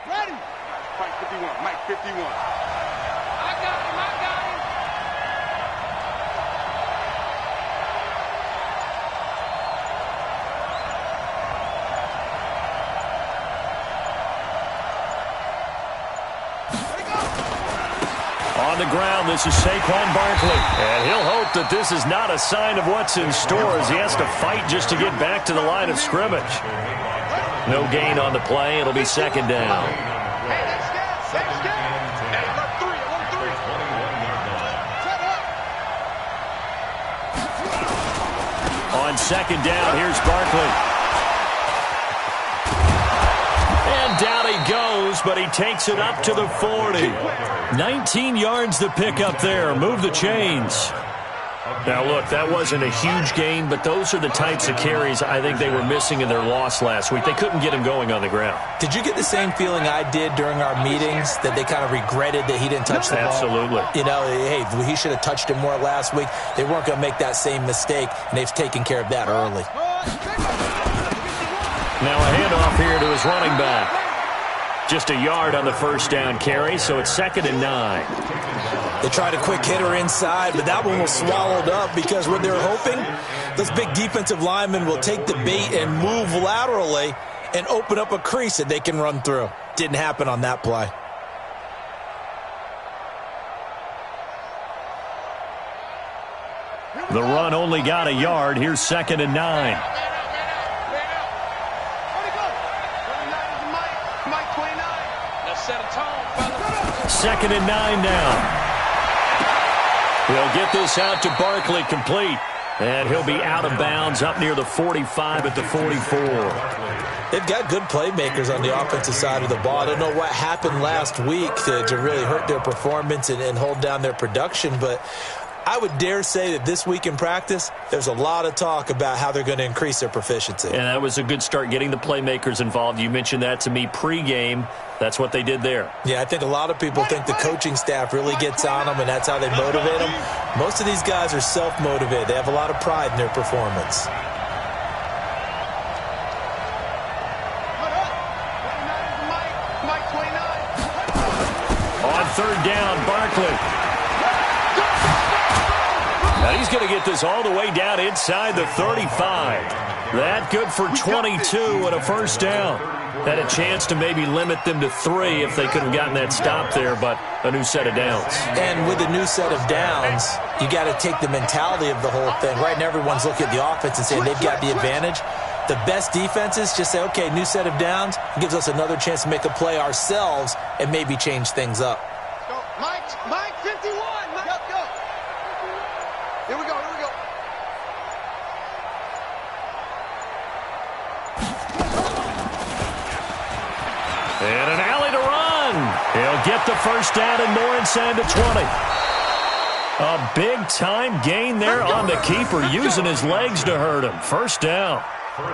Ready? Mike 51, Mike 51. I got him, I got him. On the ground, this is Saquon Barkley. And he'll hope that this is not a sign of what's in store as he has to fight just to get back to the line of scrimmage. No gain on the play. It'll be second down. Hey, that's good. That's good. Hey, alert three, alert three. Set up. On second down, here's Barkley. And down he goes, but he takes it up to the 40. 19 yards to pick up there. Move the chains. Now, look, that wasn't a huge gain, but those are the types of carries I think they were missing in their loss last week. They couldn't get him going on the ground. Did you get the same feeling I did during our meetings, that they kind of regretted that he didn't touch the ball? Absolutely. You know, hey, he should have touched it more last week. They weren't going to make that same mistake, and they've taken care of that early. Now a handoff here to his running back. Just a yard on the first down carry, so it's 2nd and 9. They tried a quick hitter inside, but that one was swallowed up because what they're hoping, those big defensive linemen will take the bait and move laterally and open up a crease that they can run through. Didn't happen on that play. The run only got a yard. Here's 2nd and 9. Second and 9 now. He'll get this out to Barkley, complete. And he'll be out of bounds up near the 45 at the 44. They've got good playmakers on the offensive side of the ball. I don't know what happened last week to really hurt their performance and hold down their production, but I would dare say that this week in practice, there's a lot of talk about how they're going to increase their proficiency. And that was a good start, getting the playmakers involved. You mentioned that to me pregame. That's what they did there. Yeah, I think a lot of people think the coaching staff really gets on them, and that's how they motivate them. Most of these guys are self-motivated. They have a lot of pride in their performance. On third down, Barkley. Now he's going to get this all the way down inside the 35. That good for 22 and a first down. Had a chance to maybe limit them to 3 if they could have gotten that stop there, but a new set of downs. And with a new set of downs, you got to take the mentality of the whole thing. Right now, everyone's looking at the offense and saying they've got the advantage. The best defenses just say, okay, new set of downs. It gives us another chance to make a play ourselves and maybe change things up. Go. Mike 51. Mike. Go. Here we go. And an alley to run. He'll get the first down and more inside the 20. A big-time gain there on the keeper, using his legs to hurt him. First down.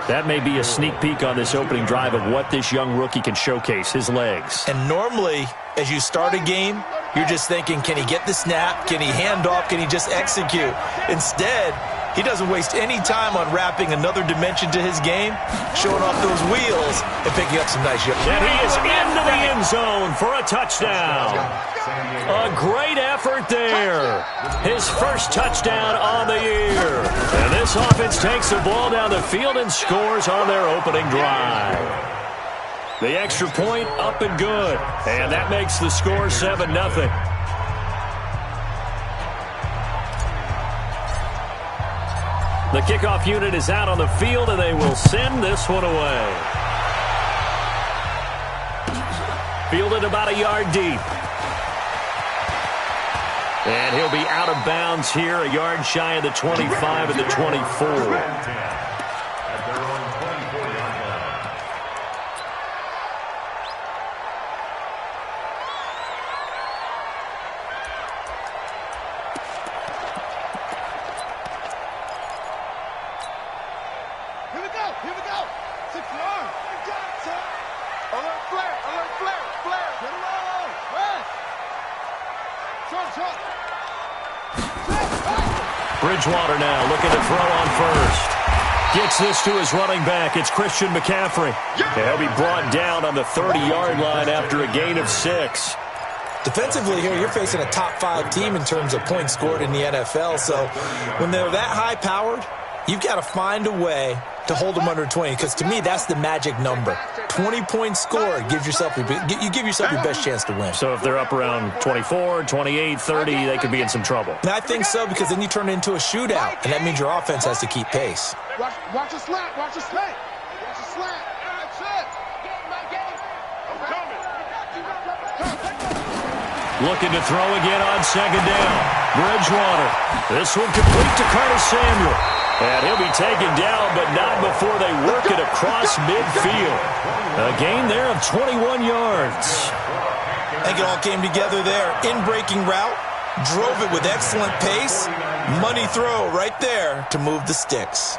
That may be a sneak peek on this opening drive of what this young rookie can showcase, his legs. And normally, as you start a game, you're just thinking, can he get the snap? Can he hand off? Can he just execute? Instead, he doesn't waste any time on wrapping another dimension to his game, showing off those wheels and picking up some nice yards. And he is into the end zone for a touchdown. A great effort there. His first touchdown on the year. And this offense takes the ball down the field and scores on their opening drive. The extra point up and good. And that makes the score 7-0. The kickoff unit is out on the field, and they will send this one away. Fielded about a yard deep. And he'll be out of bounds here, a yard shy of the 25 and the 24. Here we go. 6 yards. Alert flare. Bridgewater now looking to throw on first. Gets this to his running back. It's Christian McCaffrey. He'll be brought down on the 30-yard line after a gain of 6. Defensively here, you're facing a top-5 team in terms of points scored in the NFL. So when they're that high-powered, you've got to find a way to hold them under 20. Because to me, that's the magic number. 20 points scored gives yourself you give yourself your best chance to win. So if they're up around 24, 28, 30, they could be in some trouble. And I think so, because then you turn it into a shootout, and that means your offense has to keep pace. Watch the slant. Watch the slant. Watch the slant. That's it. I'm coming. Looking to throw again on second down. Bridgewater. This one complete to Curtis Samuel. And he'll be taken down, but not before they work it across midfield. A gain there of 21 yards. I think it all came together there. In-breaking route. Drove it with excellent pace. Money throw right there to move the sticks.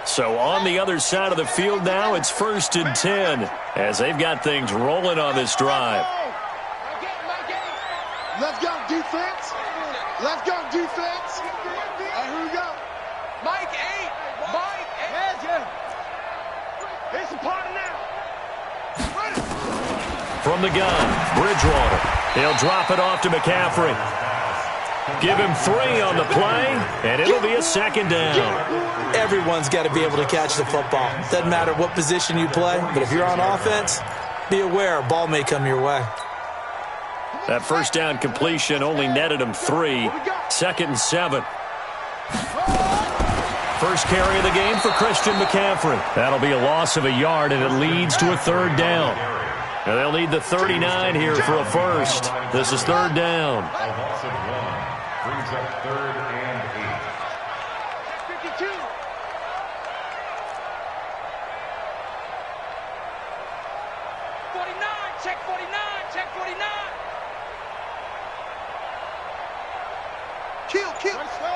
So on the other side of the field now, it's 1st and 10 as they've got things rolling on this drive. Let's go, defense. Let's go, defense. Here we go. Mike 8. Mike 8. It's a party now. From the gun, Bridgewater. He'll drop it off to McCaffrey. Give him 3 on the play, and it'll be a 2nd down. Everyone's got to be able to catch the football. Doesn't matter what position you play, but if you're on offense, be aware a ball may come your way. That first down completion only netted him 3. 2nd and 7. First carry of the game for Christian McCaffrey. That'll be a loss of a yard, and it leads to a 3rd down. And they'll need the 39 here for a first. This is 3rd down. Brings up 3rd and 8. 52. Check 49. Check 49. Kill. Let's go.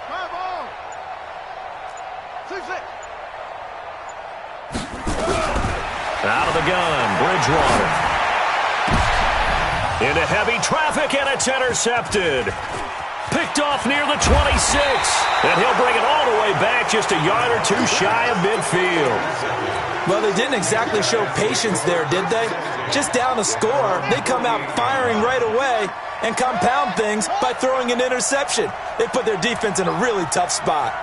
Drive on. 6-6. Out of the gun, Bridgewater. Into heavy traffic, and it's intercepted. Picked off near the 26. And he'll bring it all the way back just a yard or 2 shy of midfield. Well, they didn't exactly show patience there, did they? Just down a score, they come out firing right away and compound things by throwing an interception. They put their defense in a really tough spot.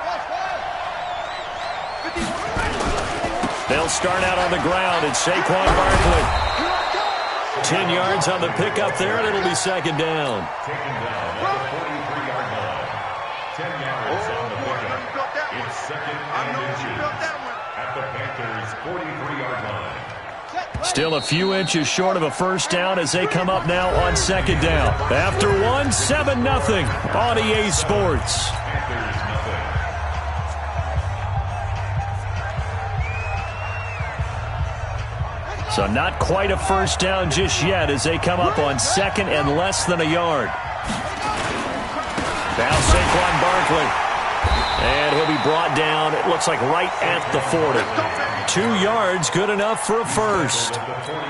They'll start out on the ground. It's Saquon Barkley. 10 yards on the pickup there, and it'll be 2nd down. Taken down at the 43-yard line. 10 yards on the pickup. It's 2nd and inches at the Panthers' 43-yard line. Still a few inches short of a first down as they come up now on 2nd down. After 1, 7-0 on EA Sports. Panthers nothing. So not quite a first down just yet as they come up on 2nd and less than a yard. Now Saquon Barkley. And he'll be brought down, it looks like right at the 40. 2 yards, good enough for a first.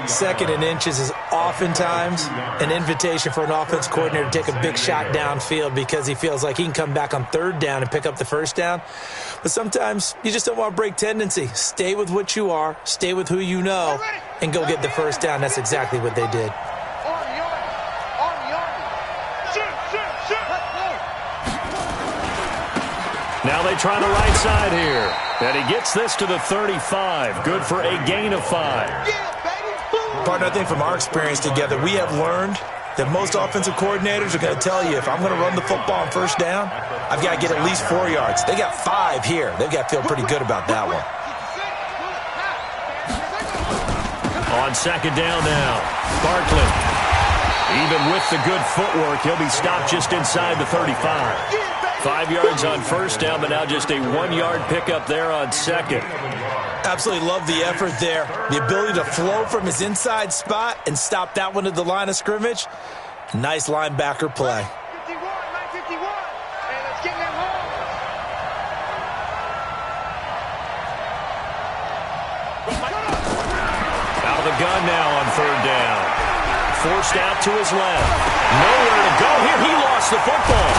2nd and inches is oftentimes an invitation for an offense coordinator to take a big shot downfield because he feels like he can come back on 3rd down and pick up the first down. But sometimes you just don't want to break tendency. Stay with what you are, stay with who you know, and go get the first down. That's exactly what they did. Now they try the right side here. And he gets this to the 35. Good for a gain of 5. Partner, I think from our experience together, we have learned that most offensive coordinators are going to tell you, if I'm going to run the football on first down, I've got to get at least 4 yards. They got 5 here. They've got to feel pretty good about that one. On 2nd down now, Barkley. Even with the good footwork, he'll be stopped just inside the 35. 5 yards on first down, but now just a 1-yard pickup there on 2nd. Absolutely love the effort there. The ability to flow from his inside spot and stop that one at the line of scrimmage. Nice linebacker play. 51, 951. And let's get that home. Out of the gun now on 3rd down. forced out to his left. Nowhere to go here. He lost the football.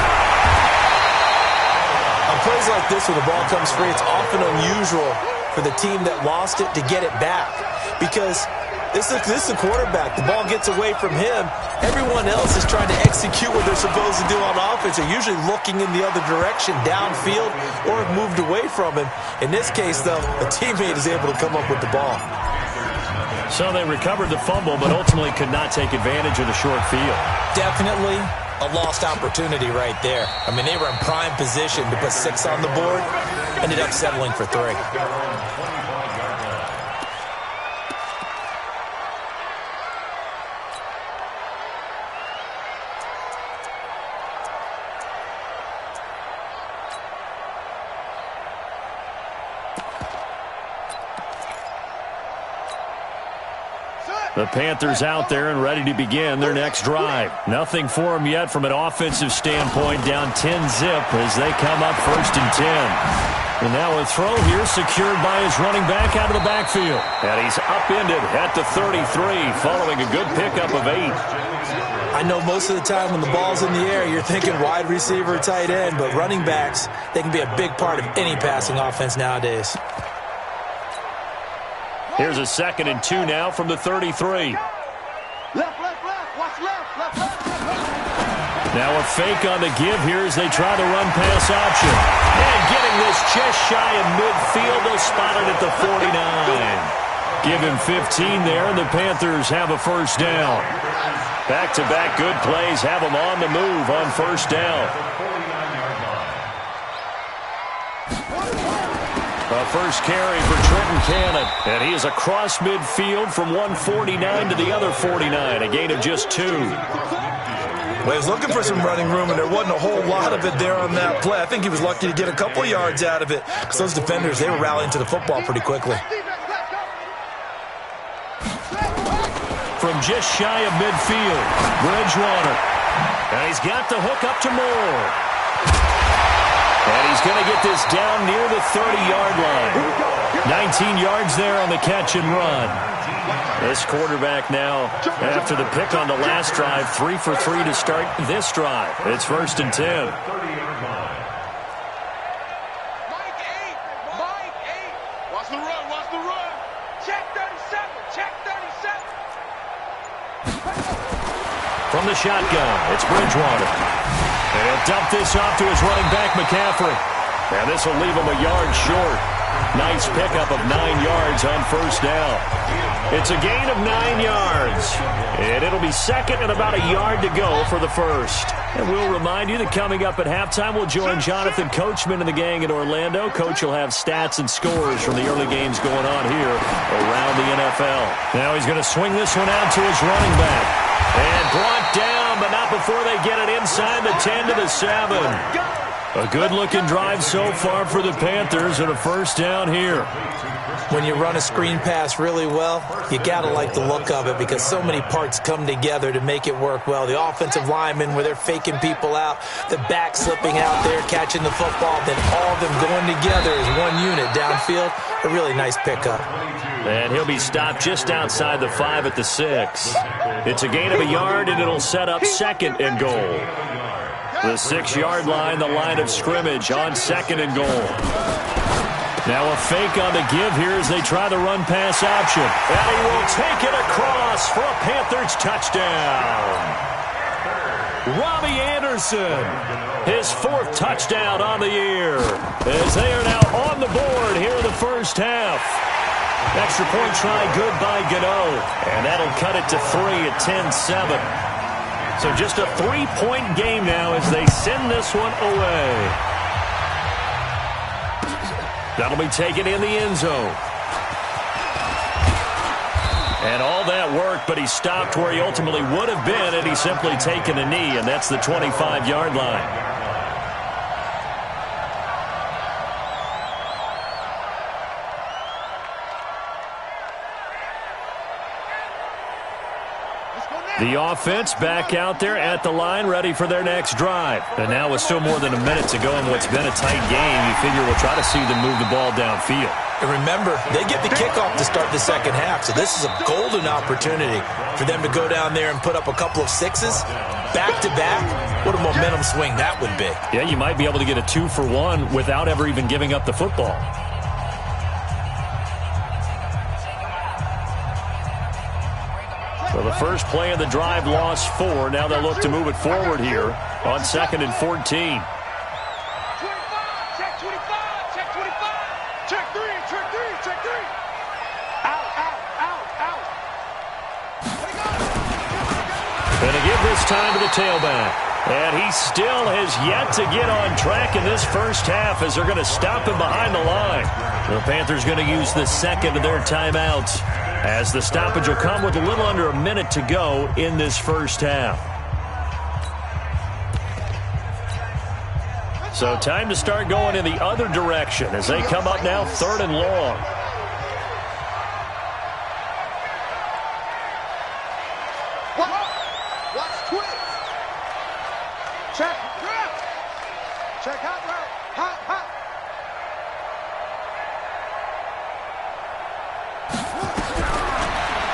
On plays like this where the ball comes free, it's often unusual for the team that lost it to get it back because this is the quarterback. The ball gets away from him. Everyone else is trying to execute what they're supposed to do on offense. They're usually looking in the other direction, downfield, or have moved away from him. In this case, though, a teammate is able to come up with the ball. So they recovered the fumble, but ultimately could not take advantage of the short field. Definitely a lost opportunity right there. I mean, they were in prime position to put 6 on the board, ended up settling for 3. The Panthers out there and ready to begin their next drive. Nothing for them yet from an offensive standpoint, down 10-zip as they come up 1st and 10. And now a throw here secured by his running back out of the backfield. And he's upended at the 33 following a good pickup of 8. I know most of the time when the ball's in the air, you're thinking wide receiver, tight end, but running backs, they can be a big part of any passing offense nowadays. Here's a 2nd and 2 now from the 33. Left. Watch left. Now a fake on the give here as they try the run-pass option. And getting this just shy of midfield, they'll spot it at the 49. Give him 15 there, and the Panthers have a 1st down. Back-to-back good plays have them on the move on 1st down. A first carry for Trenton Cannon, and he is across midfield from 149 to the other 49, a gain of just 2. Well, he was looking for some running room, and there wasn't a whole lot of it there on that play. I think he was lucky to get a couple yards out of it because those defenders, they were rallying to the football pretty quickly. From just shy of midfield, Bridgewater. And he's got the hook up to Moore. And he's going to get this down near the 30-yard line. 19 yards there on the catch and run. This quarterback now, after the pick on the last drive, 3 for 3 to start this drive. It's 1st and 10. Mike 8. Watch the run. Check 37. From the shotgun, it's Bridgewater. And he'll dump this off to his running back, McCaffrey. And this will leave him a yard short. Nice pickup of 9 yards on 1st down. It's a gain of 9 yards. And it'll be 2nd and about a yard to go for the 1st. And we'll remind you that coming up at halftime, we'll join Jonathan Coachman and the gang in Orlando. Coach will have stats and scores from the early games going on here around the NFL. Now he's going to swing this one out to his running back. And brought down, but not before they get it inside the 10 to the 7. A good-looking drive so far for the Panthers and a 1st down here. When you run a screen pass really well, you got to like the look of it because so many parts come together to make it work well. The offensive linemen, where they're faking people out, the back slipping out there, catching the football, then all of them going together as one unit downfield. A really nice pickup. And he'll be stopped just outside the 5 at the 6. It's a gain of a yard, and it'll set up 2nd and goal. The 6-yard line, the line of scrimmage on 2nd and goal. Now a fake on the give here as they try the run-pass option. And he will take it across for a Panthers touchdown. Robbie Anderson, his 4th touchdown on the year, as they are now on the board here in the 1st half. Extra point try good by Gano, and that'll cut it to 3 at 10-7. So just a 3-point game now as they send this one away. That'll be taken in the end zone. And all that work, but he stopped where he ultimately would have been had he simply taken a knee, and that's the 25-yard line. The offense back out there at the line, ready for their next drive. And now with still more than a minute to go in what's been a tight game, you figure we'll try to see them move the ball downfield. And remember, they get the kickoff to start the second half, so this is a golden opportunity for them to go down there and put up a couple of sixes back-to-back. What a momentum swing that would be. Yeah, you might be able to get a 2-for-1 without ever even giving up the football. So the first play of the drive lost 4. Now they'll look to move it forward here on 2nd and 14. 25, check 25, check 25, check 3, check 3, check 3. Out, out, out, out. Going to give this time to the tailback. And he still has yet to get on track in this first half as they're going to stop him behind the line. The Panthers going to use the second of their timeouts, as the stoppage will come with a little under a minute to go in this first half. So time to start going in the other direction as they come up now 3rd and long. Watch twist. Check, check hot route, hot, hot.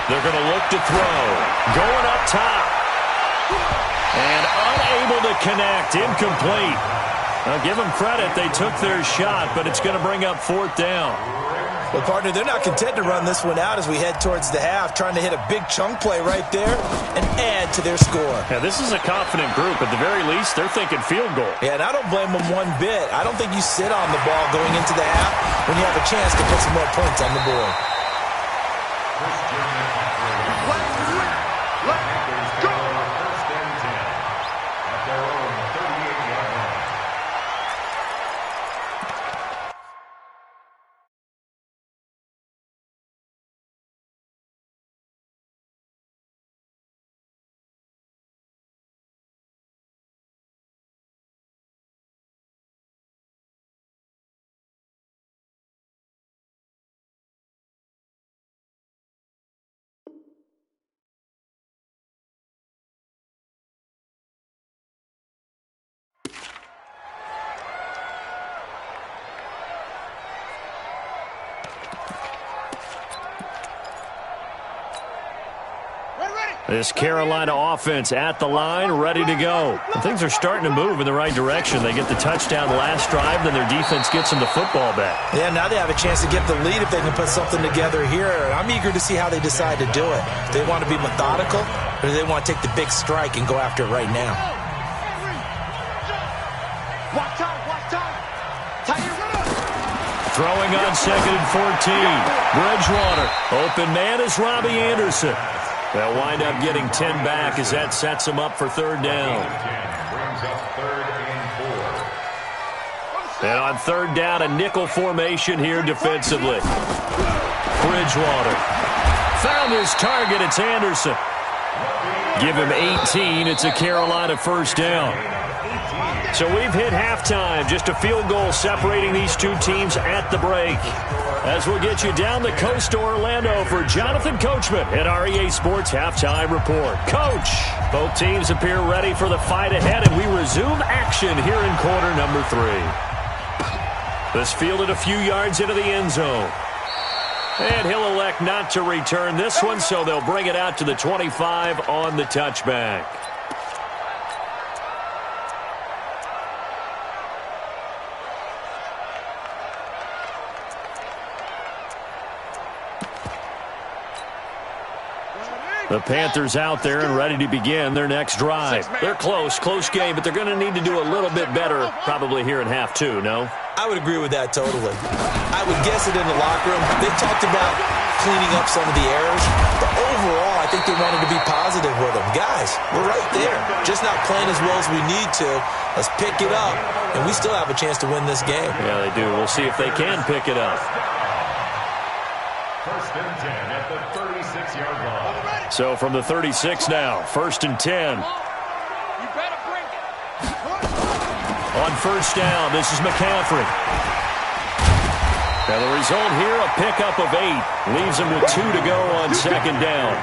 They're going to look to throw. Going up top. And unable to connect. Incomplete. Now, give them credit. They took their shot, but it's going to bring up 4th down. Well, partner, they're not content to run this one out as we head towards the half, trying to hit a big chunk play right there and add to their score. Yeah, this is a confident group. At the very least, they're thinking field goal. Yeah, and I don't blame them one bit. I don't think you sit on the ball going into the half when you have a chance to put some more points on the board. This Carolina offense at the line, ready to go. And things are starting to move in the right direction. They get the touchdown last drive, then their defense gets them the football back. Yeah, now they have a chance to get the lead if they can put something together here. I'm eager to see how they decide to do it. Do they want to be methodical, or do they want to take the big strike and go after it right now? Watch out, watch out. Tight end. Throwing on 2nd and 14. Bridgewater. Open man is Robbie Anderson. They'll wind up getting 10 back as that sets them up for 3rd down. Brings up 3rd and 4. And on 3rd down, a nickel formation here defensively. Bridgewater. Found his target. It's Anderson. Give him 18. It's a Carolina 1st down. So we've hit halftime. Just a field goal separating these two teams at the break. As we'll get you down the coast to Orlando for Jonathan Coachman at REA Sports Halftime Report. Coach, both teams appear ready for the fight ahead, and we resume action here in quarter number 3. This fielded a few yards into the end zone. And he'll elect not to return this one, so they'll bring it out to the 25 on the touchback. The Panthers out there and ready to begin their next drive. They're close game, but they're going to need to do a little bit better probably here in half 2, no? I would agree with that totally. I would guess it in the locker room. They talked about cleaning up some of the errors, but overall, I think they wanted to be positive with them. Guys, we're right there. Just not playing as well as we need to. Let's pick it up, and we still have a chance to win this game. Yeah, they do. We'll see if they can pick it up. 1st and 10 at the 36-yard line. So from the 36 now, 1st and 10. You better bring it. On 1st down, this is McCaffrey. Now the result here, a pickup of 8. Leaves him with 2 to go on 2nd down.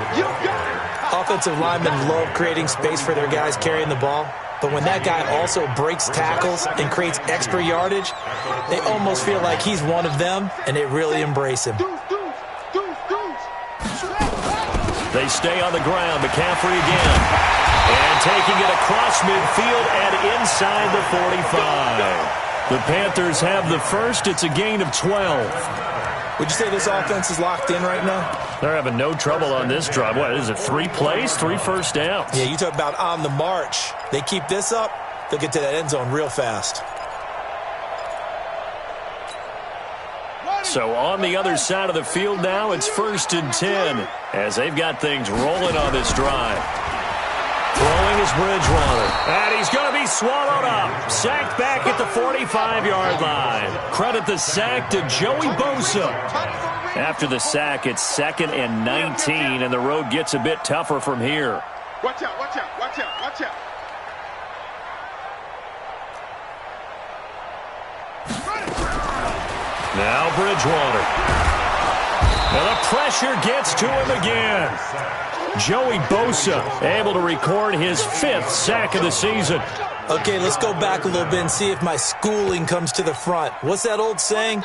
Offensive linemen love creating space for their guys carrying the ball. But when that guy also breaks tackles and creates extra yardage, they almost feel like he's one of them, and they really embrace him. They stay on the ground. McCaffrey again. And taking it across midfield and inside the 45. The Panthers have the first. It's a gain of 12. Would you say this offense is locked in right now? They're having no trouble on this drive. What is it, 3 plays, 3 first downs? Yeah, you talk about on the march. They keep this up, they'll get to that end zone real fast. So on the other side of the field now, it's 1st and 10 as they've got things rolling on this drive. Throwing is Bridgewater. And he's going to be swallowed up. Sacked back at the 45-yard line. Credit the sack to Joey Bosa. After the sack, it's 2nd and 19, and the road gets a bit tougher from here. Watch out, watch out, watch out, watch out. Now Bridgewater. And the pressure gets to him again. Joey Bosa able to record his 5th sack of the season. Okay, let's go back a little bit and see if my schooling comes to the front. What's that old saying?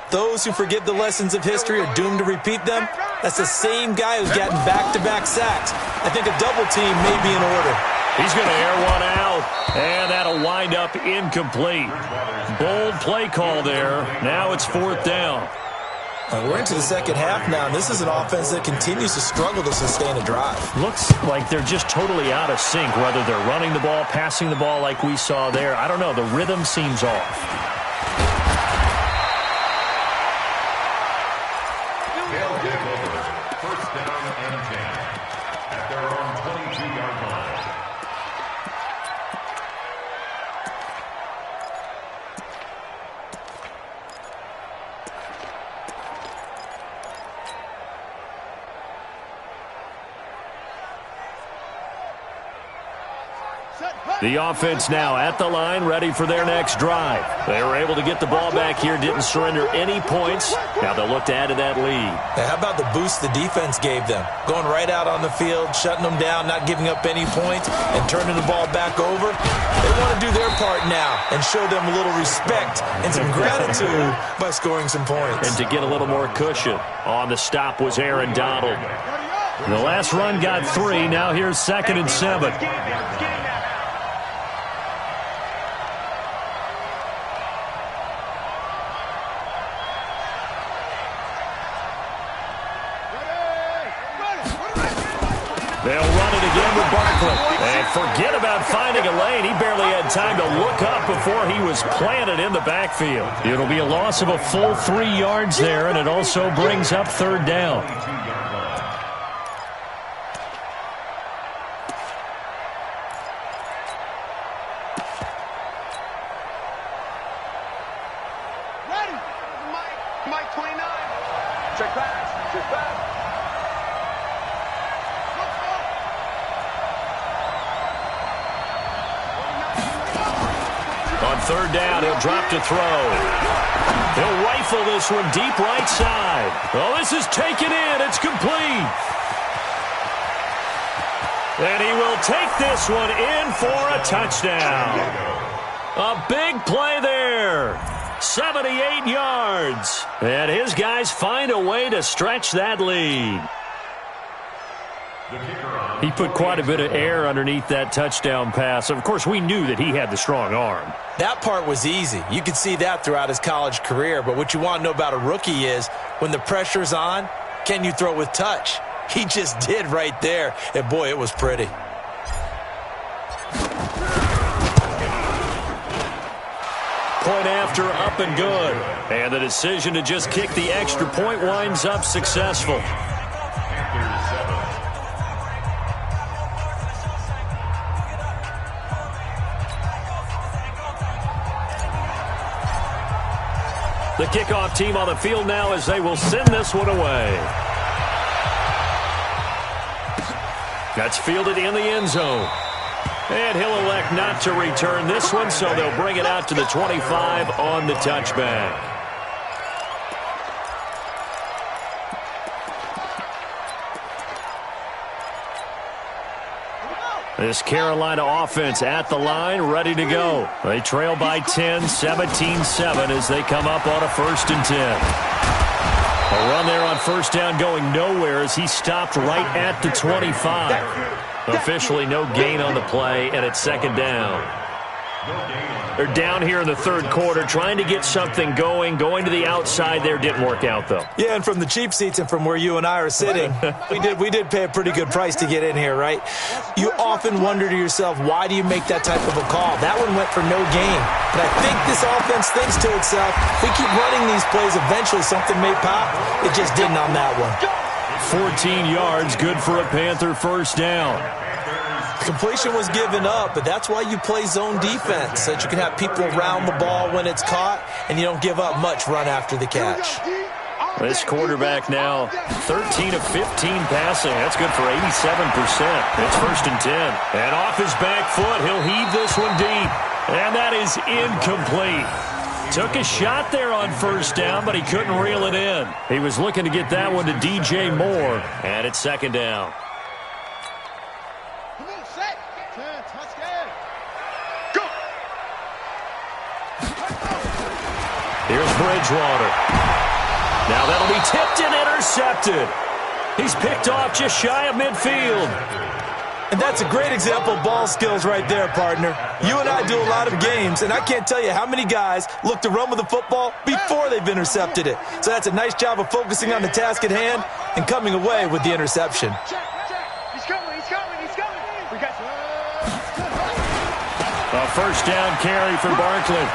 Those who forget the lessons of history are doomed to repeat them. That's the same guy who's gotten back-to-back sacks. I think a double team may be in order. He's going to air one out, and that'll wind up incomplete. Bold play call there. Now it's 4th down. We're into the second half now, and this is an offense that continues to struggle to sustain a drive. Looks like they're just totally out of sync, whether they're running the ball, passing the ball like we saw there. I don't know. The rhythm seems off. First down and 10 at their own 22-yard line. The offense now at the line, ready for their next drive. They were able to get the ball back here, didn't surrender any points. Now they'll look to add to that lead. Now, how about the boost the defense gave them? Going right out on the field, shutting them down, not giving up any points, and turning the ball back over. They want to do their part now and show them a little respect and some gratitude by scoring some points. And to get a little more cushion. On the stop was Aaron Donald. The last run got 3. Now here's 2nd and 7. They'll run it again with Barkley. And forget about finding a lane. He barely had time to look up before he was planted in the backfield. It'll be a loss of a full 3 yards there, and it also brings up 3rd down. Ready. Mike 29. Check pass. Check pass. On 3rd down, he'll drop to throw. He'll rifle this one deep right side. Oh, this is taken in. It's complete. And he will take this one in for a touchdown. A big play there. 78 yards. And his guys find a way to stretch that lead. He put quite a bit of air underneath that touchdown pass. Of course, we knew that he had the strong arm. That part was easy. You could see that throughout his college career. But what you want to know about a rookie is when the pressure's on, can you throw with touch? He just did right there. And, boy, it was pretty. Point after, up and good. And the decision to just kick the extra point winds up successful. The kickoff team on the field now as they will send this one away. That's fielded in the end zone. And he'll elect not to return this one, so they'll bring it out to the 25 on the touchback. This Carolina offense at the line, ready to go. They trail by 10, 17-7 as they come up on a 1st and 10. A run there on first down going nowhere as he stopped right at the 25. Officially no gain on the play, and it's 2nd down. They're down here in the 3rd quarter, trying to get something going. Going to the outside there didn't work out, though. Yeah, and from the cheap seats and from where you and I are sitting, we did pay a pretty good price to get in here, right? You often wonder to yourself, why do you make that type of a call? That one went for no gain. But I think this offense thinks to itself, if we keep running these plays, eventually something may pop. It just didn't on that one. 14 yards, good for a Panther 1st down. Completion was given up, but that's why you play zone defense, so that you can have people around the ball when it's caught, and you don't give up much run after the catch. This quarterback now 13 of 15 passing. That's good for 87%. It's 1st and 10. And off his back foot, he'll heave this one deep. And that is incomplete. Took a shot there on 1st down, but he couldn't reel it in. He was looking to get that one to DJ Moore, and it's 2nd down. Here's Bridgewater. Now that'll be tipped and intercepted. He's picked off just shy of midfield. And that's a great example of ball skills right there, partner. You and I do a lot of games, and I can't tell you how many guys look to run with the football before they've intercepted it. So that's a nice job of focusing on the task at hand and coming away with the interception. He's coming. We got A 1st down carry for Barkley.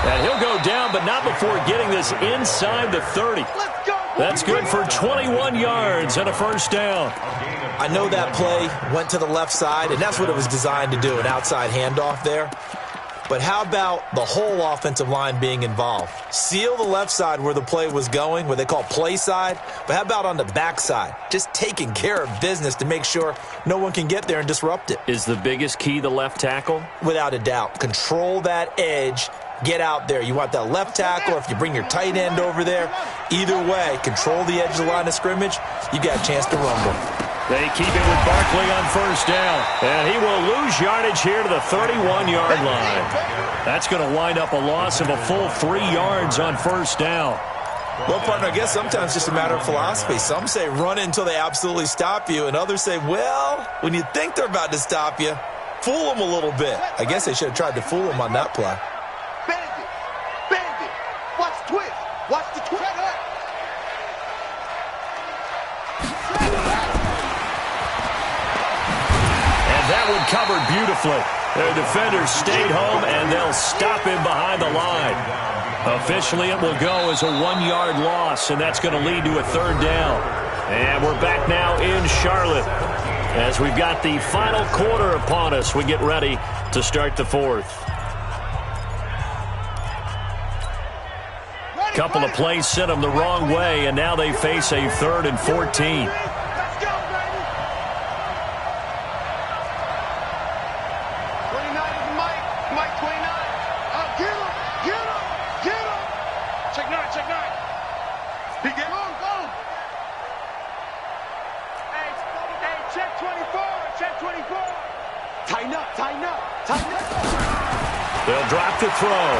And he'll go down, but not before getting this inside the 30. That's good for 21 yards and a 1st down. I know that play went to the left side, and that's what it was designed to do, an outside handoff there. But how about the whole offensive line being involved? Seal the left side where the play was going, what they call play side. But how about on the back side? Just taking care of business to make sure no one can get there and disrupt it. Is the biggest key the left tackle? Without a doubt. Control that edge. Get out there. You want that left tackle, or if you bring your tight end over there, either way, control the edge of the line of scrimmage, you got a chance to rumble. They keep it with Barkley on 1st down, and he will lose yardage here to the 31-yard line. That's going to wind up a loss of a full 3 yards on 1st down. Well, partner, I guess sometimes it's just a matter of philosophy. Some say run until they absolutely stop you, and others say, well, when you think they're about to stop you, fool them a little bit. I guess they should have tried to fool them on that play. Bandit. Watch twist. Watch the twist. And that one covered beautifully. Their defenders stayed home, and they'll stop him behind the line. Officially, it will go as a 1-yard loss, and that's going to lead to a 3rd down. And we're back now in Charlotte as we've got the final quarter upon us. We get ready to start the 4th. Couple of plays sent them the wrong way, and now they face a 3rd and 14. Let's go, baby. Mike 29. Get him. Check 9. He get on, go. Hey, check 24. Tighten up. They'll drop the throw.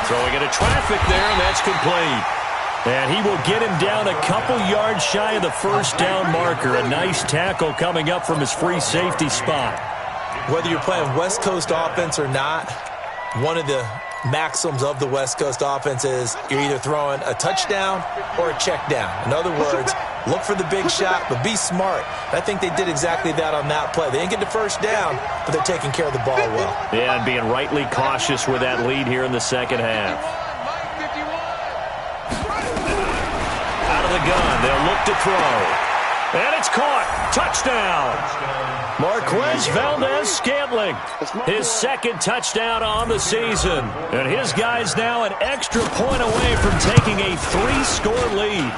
Throwing into traffic there, and that's complete. And he will get him down a couple yards shy of the 1st down marker. A nice tackle coming up from his free safety spot. Whether you're playing West Coast offense or not, one of the maxims of the West Coast offense is you're either throwing a touchdown or a check down. In other words, look for the big shot, but be smart. I think they did exactly that on that play. They didn't get the 1st down, but they're taking care of the ball well. Yeah, and being rightly cautious with that lead here in the 2nd half. Out of the gun, they'll look to throw. And it's caught. Touchdown. Marquez Valdez-Scantling, his 2nd touchdown on the season. And his guys now an extra point away from taking a 3-score lead.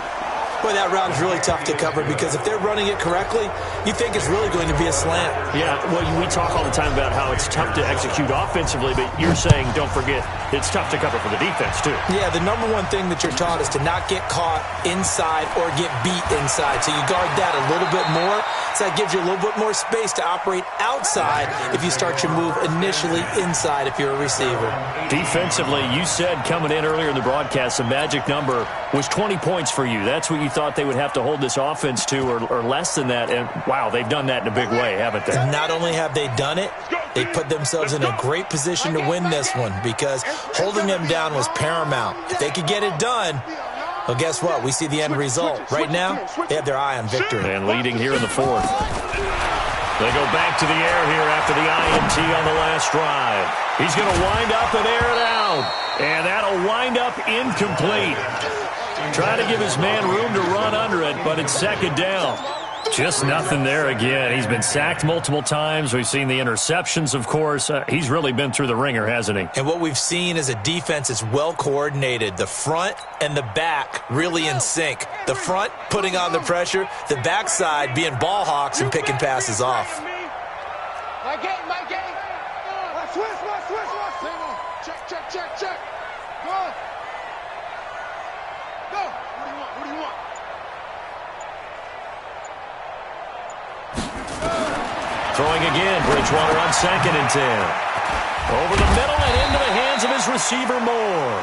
Boy, that route is really tough to cover because if they're running it correctly, you think it's really going to be a slant. Yeah, well, we talk all the time about how it's tough to execute offensively, but you're saying, don't forget, it's tough to cover for the defense, too. Yeah, the number one thing that you're taught is to not get caught inside or get beat inside. So you guard that a little bit more. So that gives you a little bit more space to operate outside if you start your move initially inside if you're a receiver. Defensively, you said coming in earlier in the broadcast, the magic number was 20 points for you. That's what you thought they would have to hold this offense to or less than that. And, wow, they've done that in a big way, haven't they? Not only have they done it, they put themselves in a great position to win this one because holding them down was paramount. If they could get it done, well, guess what? We see the end result. Right now, they have their eye on victory. And leading here in the fourth. They go back to the air here after the INT on the last drive. He's going to wind up and air it out. And that'll wind up incomplete. Trying to give his man room to run under it, but it's second down. Just nothing there again. He's been sacked multiple times. We've seen the interceptions, of course. He's really been through the ringer, hasn't he? And what we've seen is a defense that's well coordinated. The front and the back really in sync. The front putting on the pressure. The backside being ball hawks and picking passes off. My game. Switch. Check. Go. What do you want? Throwing again, Bridgewater on 2nd and 10. Over the middle and into the hands of his receiver Moore.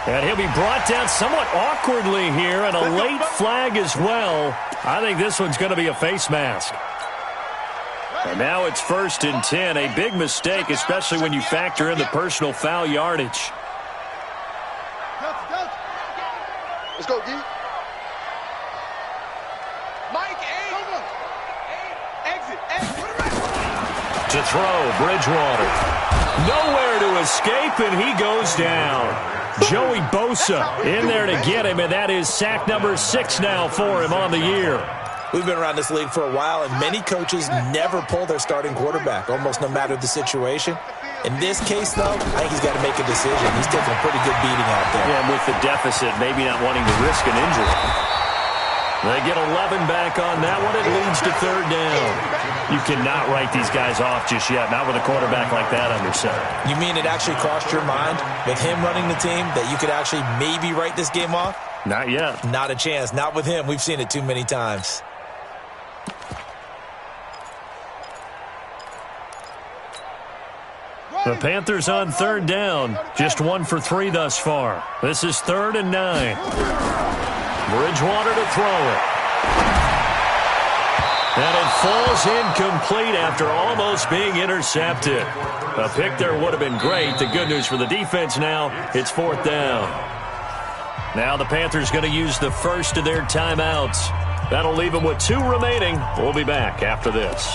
And he'll be brought down somewhat awkwardly here, and a late flag as well. I think this one's going to be a face mask. And now it's 1st and 10. A big mistake, especially when you factor in the personal foul yardage. Let's go, D. Mike, exit. To throw, Bridgewater. Nowhere to escape, and he goes down. Joey Bosa in there to get him, and that is sack number 6 now for him on the year. We've been around this league for a while, and many coaches never pull their starting quarterback, almost no matter the situation. In this case, though, I think he's got to make a decision. He's taking a pretty good beating out there. Yeah, and with the deficit, maybe not wanting to risk an injury. They get 11 back on that one. It leads to 3rd down. You cannot write these guys off just yet, not with a quarterback like that under center. You mean it actually crossed your mind with him running the team that you could actually maybe write this game off? Not yet. Not a chance. Not with him. We've seen it too many times. The Panthers on 3rd down. Just 1 for 3 thus far. This is 3rd and 9. Bridgewater to throw it. And it falls incomplete after almost being intercepted. A pick there would have been great. The good news for the defense now, it's 4th down. Now the Panthers going to use the first of their timeouts. That'll leave them with 2 remaining. We'll be back after this.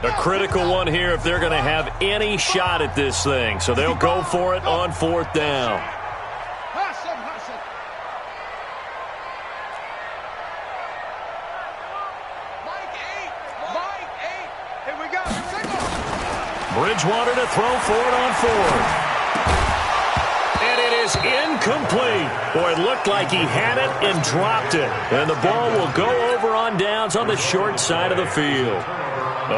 A critical one here if they're going to have any shot at this thing. So they'll go for it on 4th down. Here we go. Bridgewater to throw for it on 4th. And it is incomplete. Boy, it looked like he had it and dropped it. And the ball will go over on downs on the short side of the field.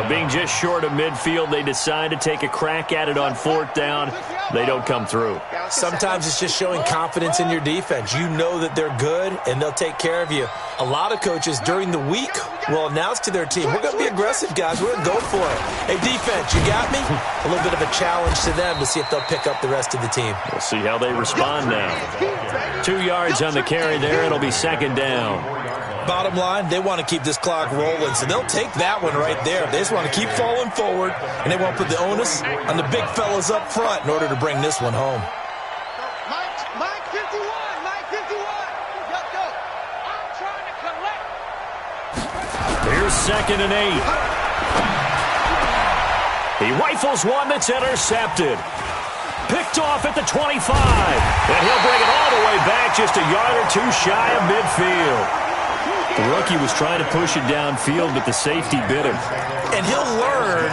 Being just short of midfield, they decide to take a crack at it on 4th down. They don't come through. Sometimes it's just showing confidence in your defense. You know that they're good, and they'll take care of you. A lot of coaches during the week will announce to their team, we're going to be aggressive, guys. We're going to go for it. Hey, defense, you got me? A little bit of a challenge to them to see if they'll pick up the rest of the team. We'll see how they respond now. 2 yards on the carry there. It'll be 2nd down. Bottom line, they want to keep this clock rolling, so they'll take that one right there. They just want to keep falling forward, and they want to put the onus on the big fellas up front in order to bring this one home. Mike 51. Let's go. I'm trying to collect. Here's 2nd and 8. He rifles one that's intercepted. Picked off at the 25. And he'll bring it all the way back just a yard or 2 shy of midfield. The rookie was trying to push it downfield, but the safety bit him. And he'll learn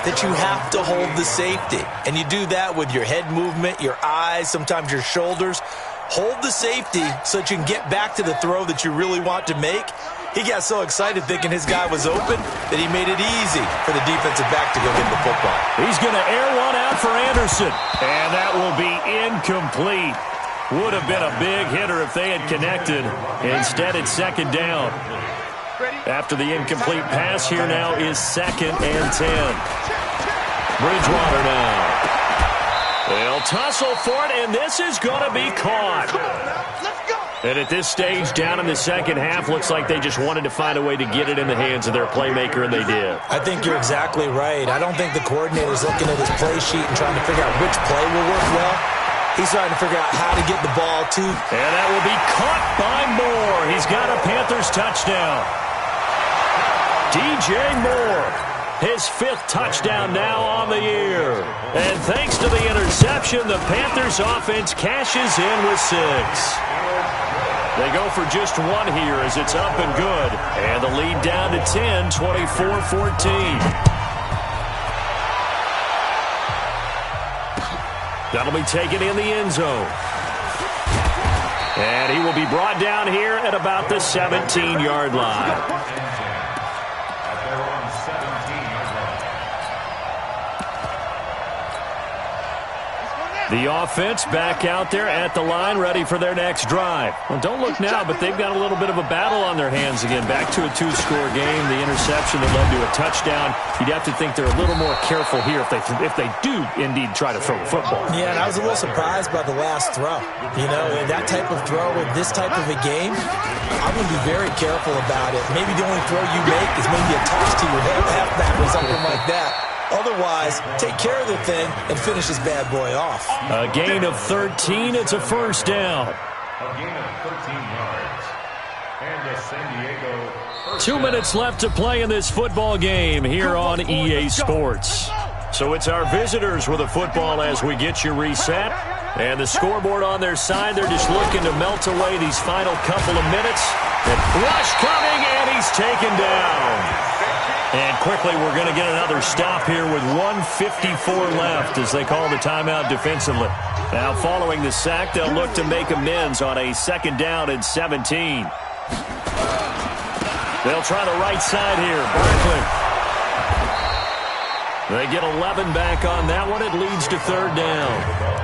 that you have to hold the safety. And you do that with your head movement, your eyes, sometimes your shoulders. Hold the safety so that you can get back to the throw that you really want to make. He got so excited thinking his guy was open that he made it easy for the defensive back to go get the football. He's going to air one out for Anderson. And that will be incomplete. Would have been a big hitter if they had connected. Instead, it's second down. After the incomplete pass, here now is 2nd and 10. Bridgewater now. They'll tussle for it, and this is going to be caught. And at this stage, down in the second half, looks like they just wanted to find a way to get it in the hands of their playmaker, and they did. I think you're exactly right. I don't think the coordinator's looking at his play sheet and trying to figure out which play will work well. He's trying to figure out how to get the ball to. And that will be caught by Moore. He's got a Panthers touchdown. DJ Moore, his 5th touchdown now on the year. And thanks to the interception, the Panthers offense cashes in with 6. They go for just 1 here as it's up and good. And the lead down to 10, 24-14. That'll be taken in the end zone. And he will be brought down here at about the 17-yard line. The offense back out there at the line, ready for their next drive. Well, don't look now, but they've got a little bit of a battle on their hands again. Back to a 2-score game. The interception that led to a touchdown. You'd have to think they're a little more careful here if they do indeed try to throw the football. Yeah, and I was a little surprised by the last throw. You know, that type of throw with this type of a game, I'm going to be very careful about it. Maybe the only throw you make is maybe a toss to your halfback or something like that. Otherwise, take care of the thing and finish this bad boy off. A gain of 13. It's a first down. A gain of 13 yards. And the San Diego first 2 minutes left to play in this football game here on EA Sports. So it's our visitors with the football as we get you reset. And the scoreboard on their side, they're just looking to melt away these final couple of minutes. And rush coming, and he's taken down. And quickly, we're going to get another stop here with 1:54 left as they call the timeout defensively. Now, following the sack, they'll look to make amends on a 2nd down and 17. They'll try the right side here. Barkley. They get 11 back on that one. It leads to 3rd down.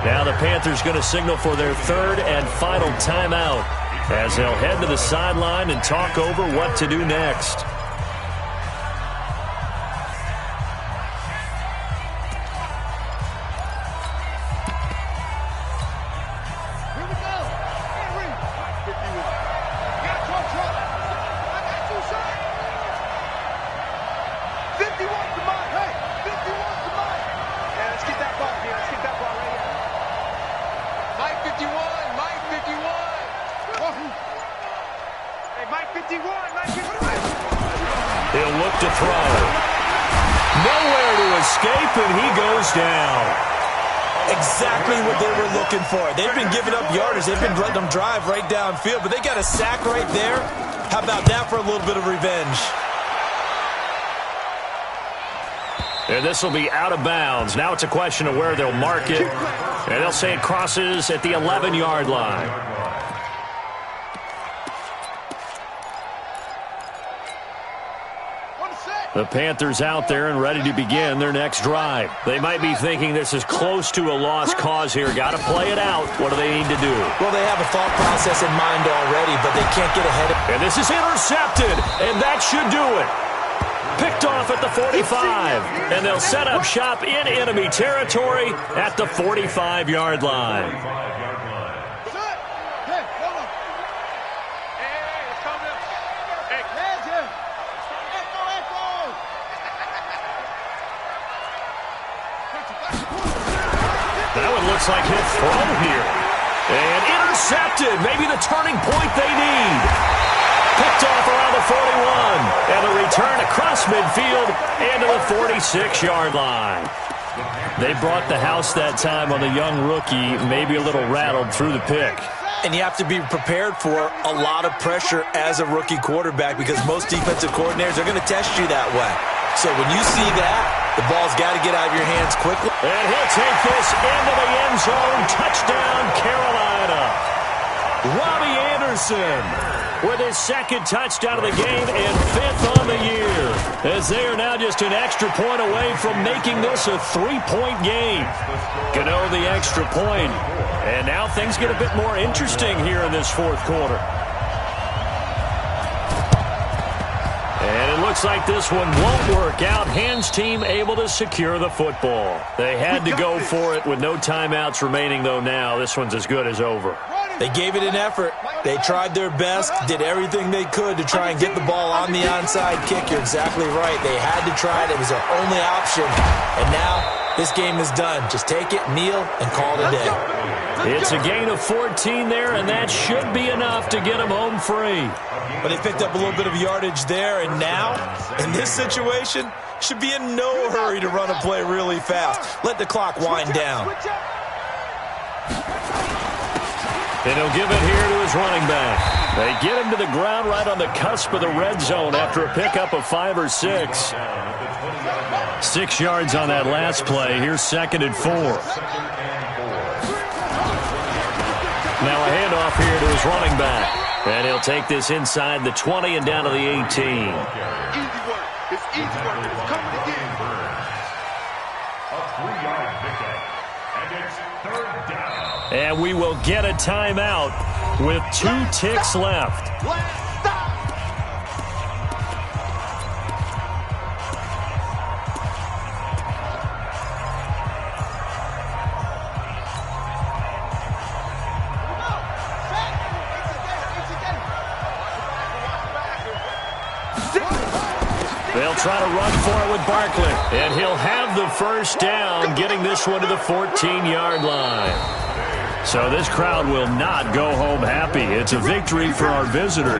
Now the Panthers going to signal for their 3rd and final timeout as they'll head to the sideline and talk over what to do next. He'll look to throw. Nowhere to escape, and he goes down. Exactly what they were looking for. They've been giving up yardage. They've been letting them drive right downfield, but they got a sack right there. How about that for a little bit of revenge? And this will be out of bounds. Now it's a question of where they'll mark it. And they'll say it crosses at the 11-yard line. The Panthers out there and ready to begin their next drive. They might be thinking this is close to a lost cause here. Got to play it out. What do they need to do? Well, they have a thought process in mind already, but they can't get ahead of it. And this is intercepted, and that should do it. Picked off at the 45, and they'll set up shop in enemy territory at the 45-yard line. That one looks like he'll throw here. And intercepted. Maybe the turning point they need. Picked off around the 41. And the return across midfield into the 46-yard line. They brought the house that time on the young rookie, maybe a little rattled through the pick. And you have to be prepared for a lot of pressure as a rookie quarterback because most defensive coordinators are going to test you that way. So when you see that, the ball's got to get out of your hands quickly. And he'll take this into the end zone. Touchdown, Carolina. Robbie Anderson with his second touchdown of the game and 5th on the year, as they are now just an extra point away from making this a 3-point game. Gano the extra point. And now things get a bit more interesting here in this fourth quarter. And it looks like this one won't work out. Hands team able to secure the football. They had to go for it with no timeouts remaining, though now. This one's as good as over. They gave it an effort. They tried their best, did everything they could to try and get the ball on the onside kick. You're exactly right. They had to try it. It was their only option. And now this game is done. Just take it, kneel, and call it a day. It's a gain of 14 there, and that should be enough to get them home free. But they picked up a little bit of yardage there, and now, in this situation, should be in no hurry to run a play really fast. Let the clock wind down. And he'll give it here to his running back. They get him to the ground right on the cusp of the red zone after a pickup of 5 or 6. 6 yards on that last play. Here's 2nd and 4. Now a handoff here to his running back. And he'll take this inside the 20 and down to the 18. Easy work. It's easy work. It's coming again. A 3-yard pickup. And it's 3rd down. And we will get a timeout with 2 ticks left. They'll try to run for it with Barkley. And he'll have the first down, getting this one to the 14-yard line. So this crowd will not go home happy. It's a victory for our visitors.